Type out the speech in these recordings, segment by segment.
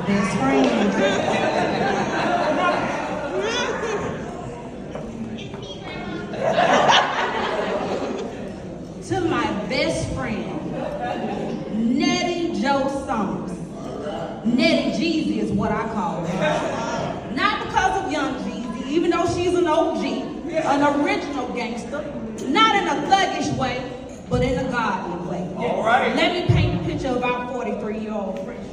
best friend. To my best friend, Nettie Joe Summers. Nettie Jeezy is what I call her. Not because of young Jeezy, even though she's an OG, an original gangster, not in a thuggish way, but in a godly way. All right. Let me paint a picture of our 43-year-old friend.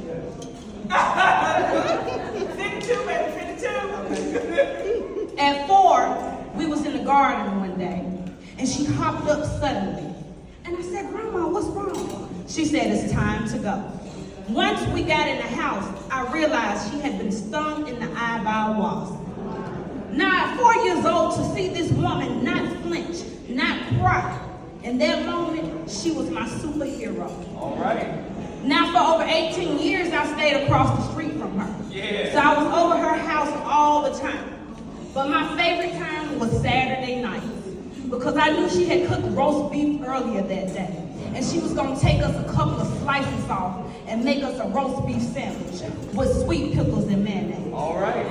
52, baby, 52. At 4, we was in the garden one day, and she hopped up suddenly. And I said, Grandma, what's wrong? She said, it's time to go. Once we got in the house, I realized she had been stung in the eye by a wasp. Now, at 4 years old, to see this woman not flinch, not cry, in that moment, she was my superhero. All right. Now, for over 18 years, I stayed across the street from her. Yeah. So I was over her house all the time. But my favorite time was Saturday night, because I knew she had cooked roast beef earlier that day. And she was gonna take us a couple of slices off and make us a roast beef sandwich with sweet pickles and mayonnaise. All right.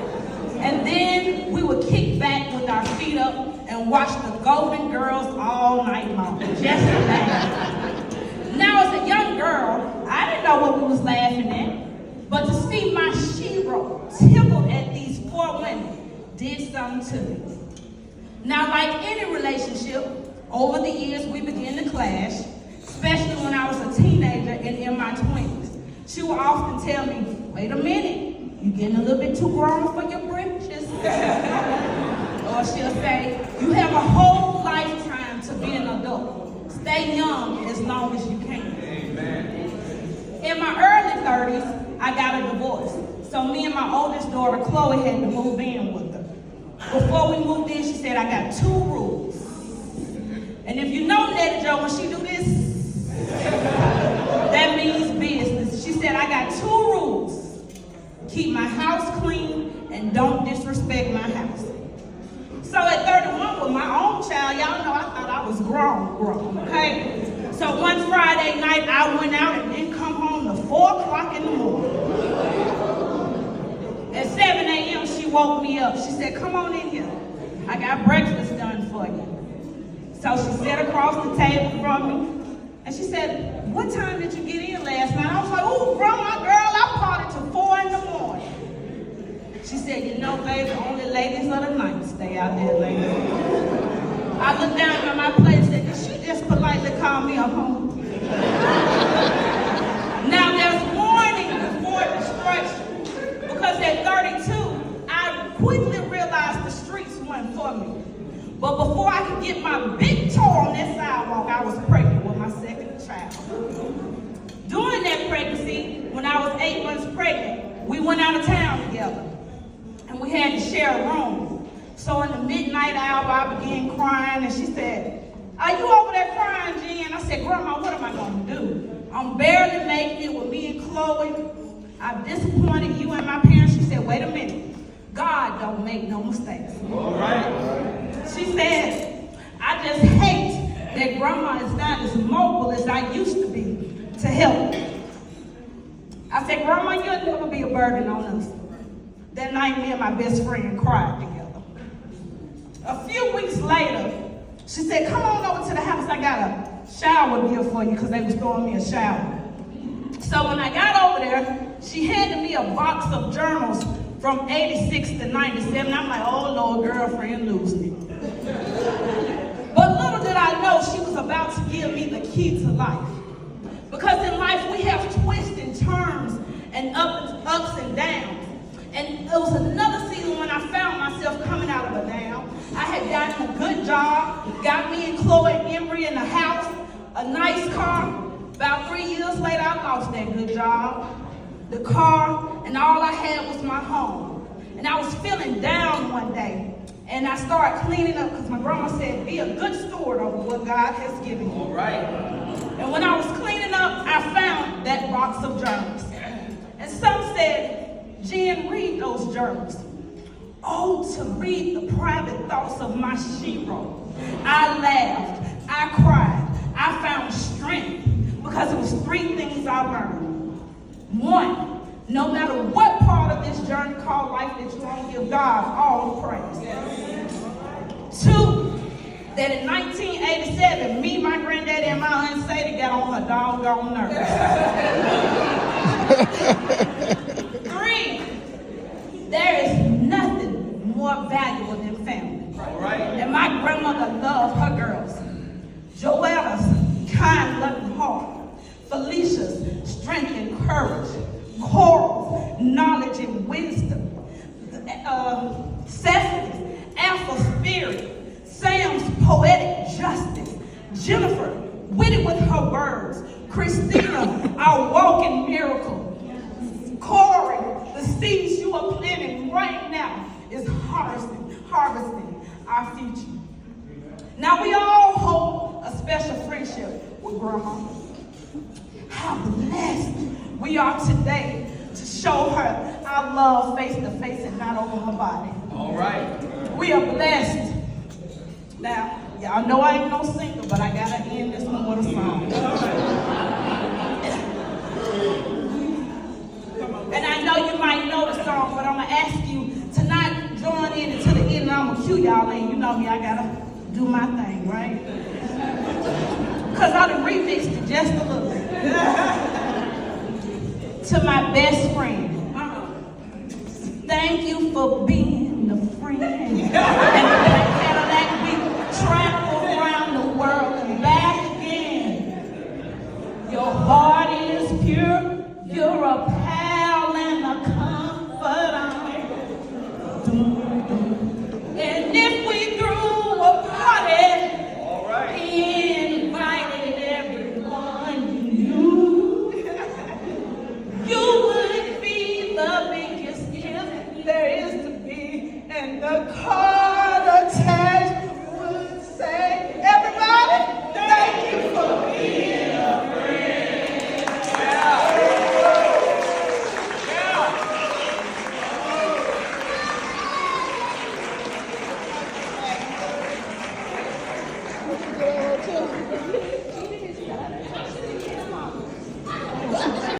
And then we would kick back with our feet up and watch the Golden Girls all night long. Just laugh. Now, as a young girl, I didn't know what we was laughing at, but to see my shero tickled at these 4 women did something to me. Now, like any relationship, over the years we began to clash, especially when I was a teenager and in my 20s. She would often tell me, wait a minute, you're getting a little bit too grown for your britches. Or she'll say, you have a whole lifetime to be an adult. Stay young as long as you can. Amen. In my early 30s, I got a divorce. So me and my oldest daughter, Chloe, had to move in with her. Before we moved in, she said, I got 2 rules. And if you know Nettie Joe, when she do this, that means business. She said, I got 2 rules. Keep my house clean and don't disrespect my house. So at 31 with my own child, y'all know I thought I was grown, okay? So one Friday night, I went out and didn't come home till 4 o'clock in the morning. At 7 a.m., she woke me up. She said, come on in here. I got breakfast done for you. So she sat across the table from me, and she said, what time did you get in last night? I was like, ooh, grandma, girl, I partied till 4 in the morning. She said, you know, baby, only ladies of the night stay out there late. I looked down at my plate and said, did she just politely call me a home? Now, there's warning before destruction, because at 32, I quickly realized the streets weren't for me. But before I could get my big toe on that sidewalk, I was pregnant with my 2nd child. During that pregnancy, when I was 8 months pregnant, we went out of town together. And we had to share a room. So in the midnight hour, I began crying, and she said, are you over there crying, Jen? I said, Grandma, what am I going to do? I'm barely making it with me and Chloe. I've disappointed you and my parents. She said, wait a minute. God don't make no mistakes. All right. She said, I just hate that Grandma is not as mobile as I used to be to help. I said, Grandma, you'll never be a burden on us. That night, me and my best friend cried together. A few weeks later, she said, come on over to the house. I got a shower gift for you, because they was throwing me a shower. So when I got over there, she handed me a box of journals from 86 to 97. I'm like, oh, Lord, girlfriend, lose me. But little did I know she was about to give me the key to life. Because in life, we have twists and turns and ups and downs. And it was another season when I found myself coming out of a down. I had gotten a good job, got me and Chloe and Emery in the house, a nice car. About 3 years later, I lost that good job, the car, and all I had was my home. And I was feeling down one day, and I started cleaning up because my grandma said, be a good steward over what God has given you. All right. And when I was cleaning up, I found that box of journals. And some said, Jen, read those journals. Oh, to read the private thoughts of my shero. I laughed, I cried, I found strength, because it was 3 things I learned. 1, no matter what called life that you won't give God all the praise. Two, that in 1987, me, my granddaddy, and my Aunt Sadie got on her doggone nerves. Three, there is nothing more valuable than family. All right. And my grandmother loved her girls. Joella's kind, loving heart. Felicia's strength and courage. Coral's knowledge and wisdom. Cecily's ample spirit. Sam's poetic justice. Jennifer, witty with her words. Christina, our walking miracle. Corey, the seeds you are planting right now is harvesting our future. Now we all hold a special friendship with Grandma. How blessed we are today to show her our love face to face and not over her body. All right. We are blessed. Now, y'all know I ain't no singer, but I gotta end this one with a song. And I know you might know the song, but I'm gonna ask you tonight, join in until the end, and I'm gonna cue y'all in. You know me, I gotta do my thing, right? Because I done remixed it just a little bit. To my best friend. Thank you for being the friend. And the black Cadillac, we travel around the world and back again. Your heart is pure. You're a pal and a confidant. And if we threw a party, All right. he invited everyone you knew. You would be the biggest gift there is to be, and the car